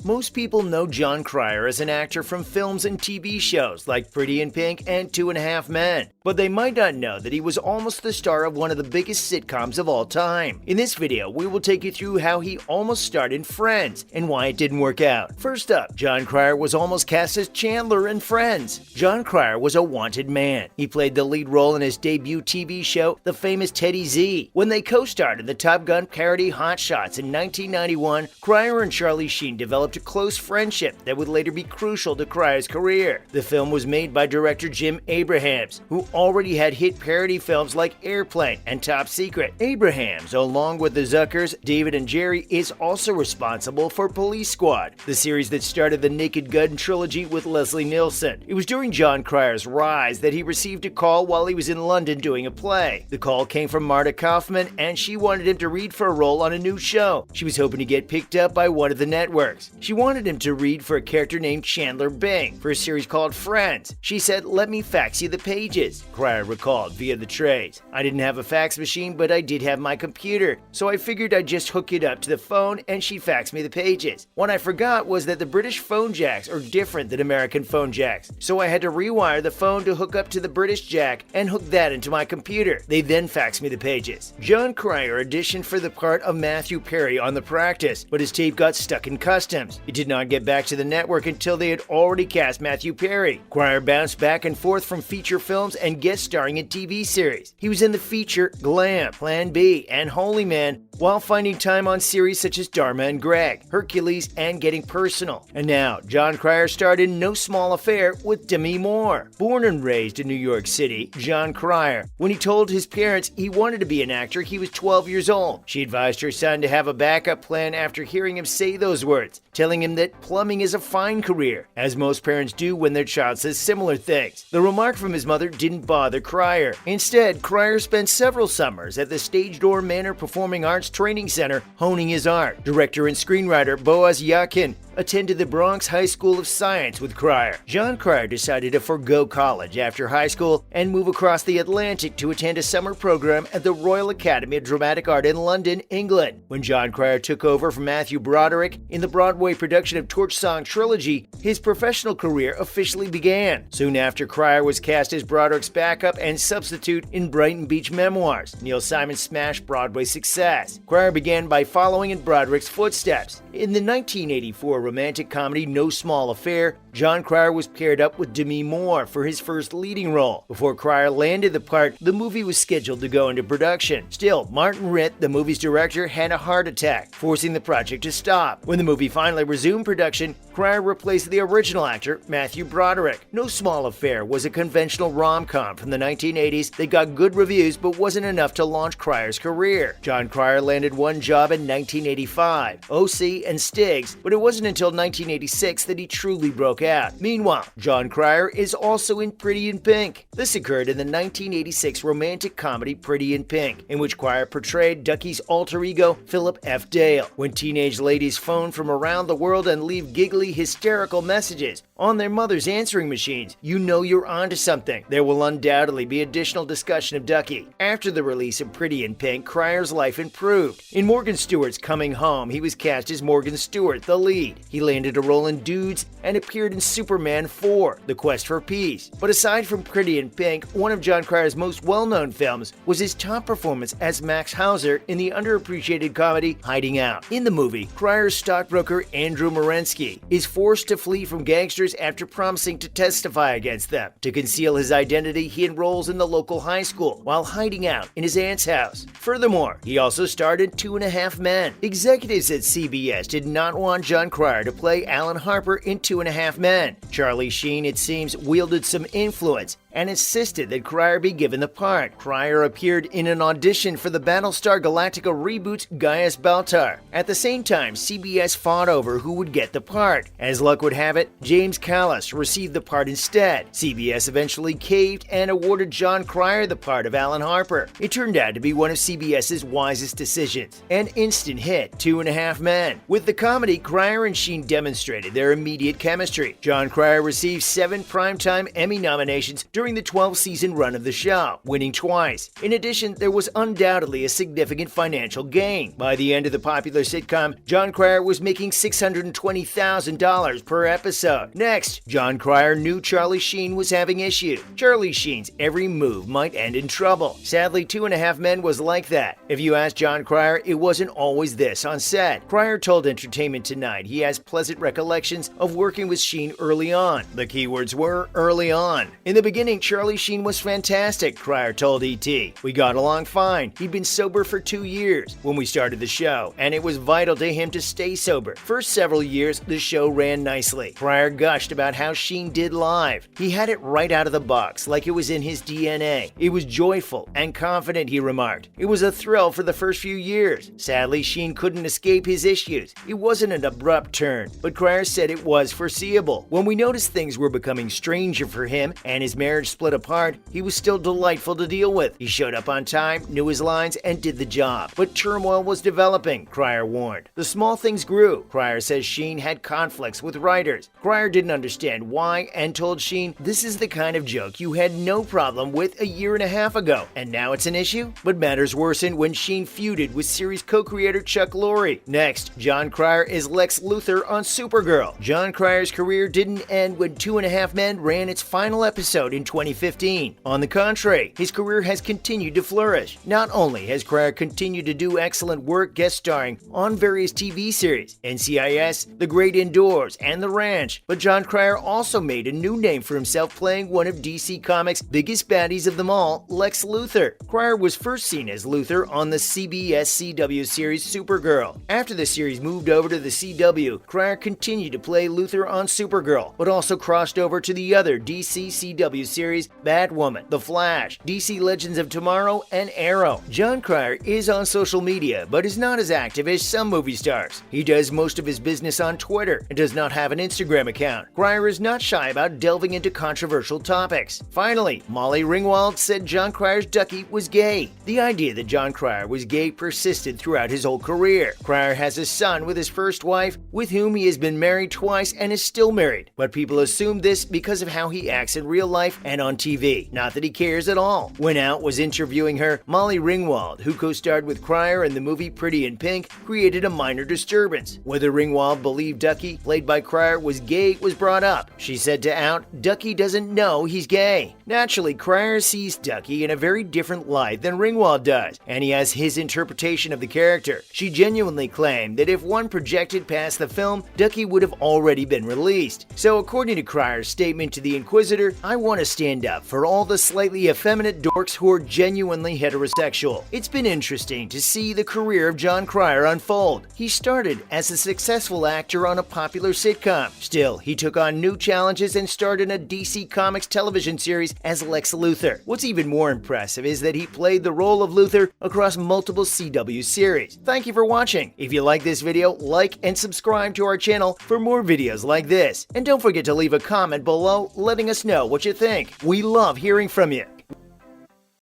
Most people know Jon Cryer as an actor from films and TV shows like Pretty in Pink and 2.5 Men, but they might not know that he was almost the star of one of the biggest sitcoms of all time. In this video, we will take you through how he almost starred in Friends and why it didn't work out. First up, Jon Cryer was almost cast as Chandler in Friends. Jon Cryer was a wanted man. He played the lead role in his debut TV show, The Famous Teddy Z. When they co-starred in the Top Gun parody Hot Shots in 1991, Cryer and Charlie Sheen developed a close friendship that would later be crucial to Cryer's career. The film was made by director Jim Abrahams, who already had hit parody films like Airplane and Top Secret. Abrahams, along with the Zuckers, David and Jerry, is also responsible for Police Squad, the series that started the Naked Gun trilogy with Leslie Nielsen. It was during Jon Cryer's rise that he received a call while he was in London doing a play. The call came from Marta Kauffman, and she wanted him to read for a role on a new show. She was hoping to get picked up by one of the networks. She wanted him to read for a character named Chandler Bing for a series called Friends. She said, "Let me fax you the pages," Cryer recalled via the trays. "I didn't have a fax machine, but I did have my computer, so I figured I'd just hook it up to the phone and she'd fax me the pages. What I forgot was that the British phone jacks are different than American phone jacks, so I had to rewire the phone to hook up to the British jack and hook that into my computer. They then faxed me the pages." Jon Cryer auditioned for the part of Matthew Perry on The Practice, but his tape got stuck in customs. It did not get back to the network until they had already cast Matthew Perry. Cryer bounced back and forth from feature films and guest starring in TV series. He was in the feature Glam, Plan B, and Holy Man, while finding time on series such as Dharma and Greg, Hercules, and Getting Personal. And now, Jon Cryer starred in No Small Affair with Demi Moore. Born and raised in New York City, Jon Cryer, when he told his parents he wanted to be an actor, he was 12 years old. She advised her son to have a backup plan after hearing him say those words, telling him that plumbing is a fine career, as most parents do when their child says similar things. The remark from his mother didn't bother Cryer. Instead, Cryer spent several summers at the Stage Door Manor Performing Arts Training Center honing his art. Director and screenwriter Boaz Yakin attended the Bronx High School of Science with Cryer. Jon Cryer decided to forego college after high school and move across the Atlantic to attend a summer program at the Royal Academy of Dramatic Art in London, England. When Jon Cryer took over from Matthew Broderick in the Broadway production of Torch Song Trilogy, his professional career officially began. Soon after, Cryer was cast as Broderick's backup and substitute in Brighton Beach Memoirs, Neil Simon's smash Broadway success. Cryer began by following in Broderick's footsteps. In the 1984 romantic comedy No Small Affair, Jon Cryer was paired up with Demi Moore for his first leading role. Before Cryer landed the part, the movie was scheduled to go into production. Still, Martin Ritt, the movie's director, had a heart attack, forcing the project to stop. When the movie finally resumed production, Cryer replaced the original actor, Matthew Broderick. No Small Affair was a conventional rom-com from the 1980s that got good reviews but wasn't enough to launch Cryer's career. Jon Cryer landed one job in 1985, OC and Stiggs, but it wasn't until 1986 that he truly broke out. Meanwhile, Jon Cryer is also in Pretty in Pink. This occurred in the 1986 romantic comedy Pretty in Pink, in which Cryer portrayed Ducky's alter ego, Philip F. Dale. When teenage ladies phone from around the world and leave giggly, hysterical messages on their mother's answering machines, you know you're onto something. There will undoubtedly be additional discussion of Ducky. After the release of Pretty in Pink, Cryer's life improved. In Morgan Stewart's Coming Home, he was cast as Morgan Stewart, the lead. He landed a role in Dudes and appeared in Superman 4, The Quest for Peace. But aside from Pretty in Pink, one of Jon Cryer's most well-known films was his top performance as Max Hauser in the underappreciated comedy Hiding Out. In the movie, Cryer's stockbroker Andrew Morensky is forced to flee from gangsters after promising to testify against them. To conceal his identity, he enrolls in the local high school while hiding out in his aunt's house. Furthermore, he also starred in 2.5 Men. Executives at CBS did not want Jon Cryer to play Alan Harper in 2.5 Men. Charlie Sheen, it seems, wielded some influence and insisted that Cryer be given the part. Cryer appeared in an audition for the Battlestar Galactica reboot's Gaius Baltar. At the same time, CBS fought over who would get the part. As luck would have it, James Callis received the part instead. CBS eventually caved and awarded Jon Cryer the part of Alan Harper. It turned out to be one of CBS's wisest decisions. An instant hit, 2.5 Men. With the comedy, Cryer and Sheen demonstrated their immediate chemistry. Jon Cryer received 7 Primetime Emmy nominations during the 12-season run of the show, winning twice. In addition, there was undoubtedly a significant financial gain. By the end of the popular sitcom, Jon Cryer was making $620,000 per episode. Next, Jon Cryer knew Charlie Sheen was having issues. Charlie Sheen's every move might end in trouble. Sadly, 2.5 Men was like that. If you ask Jon Cryer, it wasn't always this on set. Cryer told Entertainment Tonight he has pleasant recollections of working with Sheen early on. The keywords were early on. In the beginning, Charlie Sheen was fantastic, Cryer told E.T. We got along fine. He'd been sober for 2 years when we started the show, and it was vital to him to stay sober. First several years, the show ran nicely. Cryer gushed about how Sheen did live. He had it right out of the box, like it was in his DNA. It was joyful and confident, he remarked. It was a thrill for the first few years. Sadly, Sheen couldn't escape his issues. It wasn't an abrupt turn, but Cryer said it was foreseeable. When we noticed things were becoming stranger for him and his marriage split apart, he was still delightful to deal with. He showed up on time, knew his lines, and did the job. But turmoil was developing, Cryer warned. The small things grew. Cryer says Sheen had conflicts with writers. Cryer didn't understand why and told Sheen, this is the kind of joke you had no problem with a year and a half ago, and now it's an issue? But matters worsened when Sheen feuded with series co-creator Chuck Lorre. Next, Jon Cryer is Lex Luthor on Supergirl. Jon Cryer's career didn't end when 2.5 Men ran its final episode in 2015. On the contrary, his career has continued to flourish. Not only has Cryer continued to do excellent work guest starring on various TV series, NCIS, The Great Indoors, and The Ranch, but Jon Cryer also made a new name for himself playing one of DC Comics' biggest baddies of them all, Lex Luthor. Cryer was first seen as Luthor on the CBS CW series Supergirl. After the series moved over to the CW, Cryer continued to play Luthor on Supergirl, but also crossed over to the other DC CW series Batwoman, The Flash, DC Legends of Tomorrow, and Arrow. Jon Cryer is on social media, but is not as active as some movie stars. He does most of his business on Twitter and does not have an Instagram account. Cryer is not shy about delving into controversial topics. Finally, Molly Ringwald said Jon Cryer's Ducky was gay. The idea that Jon Cryer was gay persisted throughout his whole career. Cryer has a son with his first wife, with whom he has been married twice and is still married. But people assume this because of how he acts in real life and on TV. Not that he cares at all. When Out was interviewing her, Molly Ringwald, who co-starred with Cryer in the movie Pretty in Pink, created a minor disturbance. Whether Ringwald believed Ducky, played by Cryer, was gay was brought up. She said to Out, Ducky doesn't know he's gay. Naturally, Cryer sees Ducky in a very different light than Ringwald does, and he has his interpretation of the character. She genuinely claimed that if one projected past the film, Ducky would have already been released. So according to Cryer's statement to The Inquisitor, I want to stand up for all the slightly effeminate dorks who are genuinely heterosexual. It's been interesting to see the career of Jon Cryer unfold. He started as a successful actor on a popular sitcom. Still, he took on new challenges and starred in a DC Comics television series as Lex Luthor. What's even more impressive is that he played the role of Luthor across multiple CW series. Thank you for watching. If you like this video, like and subscribe to our channel for more videos like this. And don't forget to leave a comment below letting us know what you think. We love hearing from you.